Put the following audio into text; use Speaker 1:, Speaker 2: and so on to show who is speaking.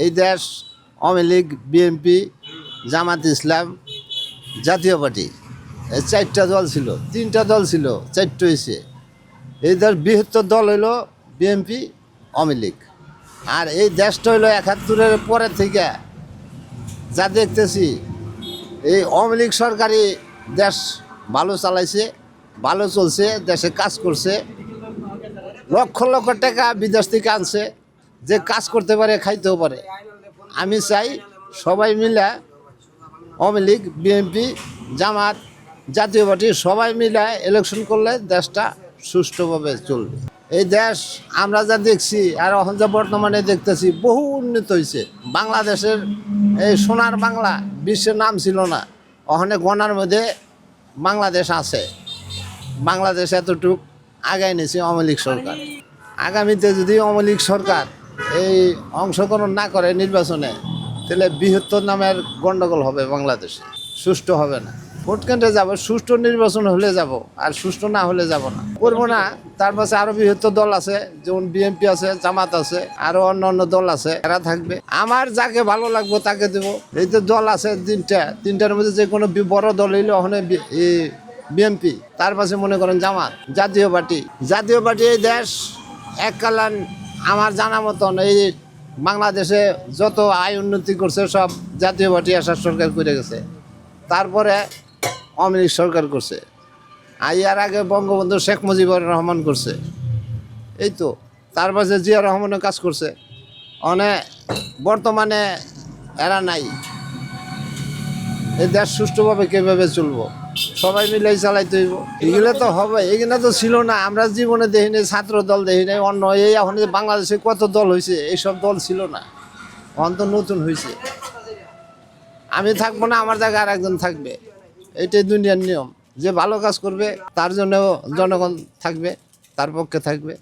Speaker 1: এই দেশ আওয়ামী লীগ, বিএনপি, জামাত ইসলাম, জাতীয় পার্টি, এই চারটা দল ছিল, তিনটা দল ছিল, চারটে হয়েছে। এই দেশ বৃহত্তর দল হইল বিএনপি, আওয়ামী লীগ। আর এই দেশটা হইল ৭১-এর পরে থেকে যা দেখতেছি, এই আওয়ামী লীগ সরকারি দেশ ভালো চালাইছে, ভালো চলছে, দেশে কাজ করছে, লক্ষ লক্ষ টাকা বিদেশ থেকে আনছে, যে কাজ করতে পারে, খাইতেও পারে। আমি চাই সবাই মিলে, আওয়ামী লীগ, বিএনপি, জামাত, জাতীয় পার্টি সবাই মিলে ইলেকশন করলে দেশটা সুষ্ঠুভাবে চলবে। এই দেশ আমরা যা দেখছি আর এখন যা বর্তমানে দেখতেছি বহু উন্নত হয়েছে। বাংলাদেশের এই সোনার বাংলা বিশ্বের নাম ছিল না, ওখানে গণার মধ্যে বাংলাদেশ আছে। বাংলাদেশ এতটুক আগায় নিয়েছে আওয়ামী লীগ সরকার। আগামীতে যদি আওয়ামী লীগ সরকার এই অংশগ্রহণ না করে নির্বাচনে, তাহলে বৃহত্তর নামের গণ্ডগোল হবে বাংলাদেশে, সুষ্ঠু হবে না। ভোট কেন্দ্রে যাব, সুষ্ঠু নির্বাচন হলে যাব, আর সুষ্ঠু না হলে যাব না, করবো না। তার পাশে আরো বৃহত্তর দল আছে, যেমন বিএনপি আছে, জামাত আছে, আরো অন্য অন্য দল আছে, এরা থাকবে। আমার যাকে ভালো লাগবে তাকে দেবো। এই তো দল আছে তিনটার মধ্যে যে কোনো বড় দল হইলে ওখানে বিএনপি, তার পাশে মনে করেন জামাত, জাতীয় পার্টি। এই দেশ এককালান আমার জানা মতন এই বাংলাদেশে যত আয় উন্নতি করছে সব জাতীয় পার্টি আসার সরকার করে গেছে। তারপরে আওয়ামী লীগ সরকার করছে, আর আগে বঙ্গবন্ধু শেখ মুজিবুর রহমান করছে। এই তো তার পাশে জিয়া রহমানও কাজ করছে। বর্তমানে এরা নাই। এই দেশ সুষ্ঠুভাবে কীভাবে চলবো? সবাই মিলেই চালাইতে হইব। এগুলো তো হবে, এগুলো তো ছিল না। আমরা জীবনে দেখি নাই, ছাত্র দল দেখি নাই, অন্য এই এখন বাংলাদেশে কত দল হয়েছে, এইসব দল ছিল না, এখন তো নতুন হয়েছে। আমি থাকবো না, আমার জায়গায় আর একজন থাকবে, এইটাই দুনিয়ার নিয়ম। যে ভালো কাজ করবে তার জন্য জনগণ থাকবে, তার পক্ষে থাকবে।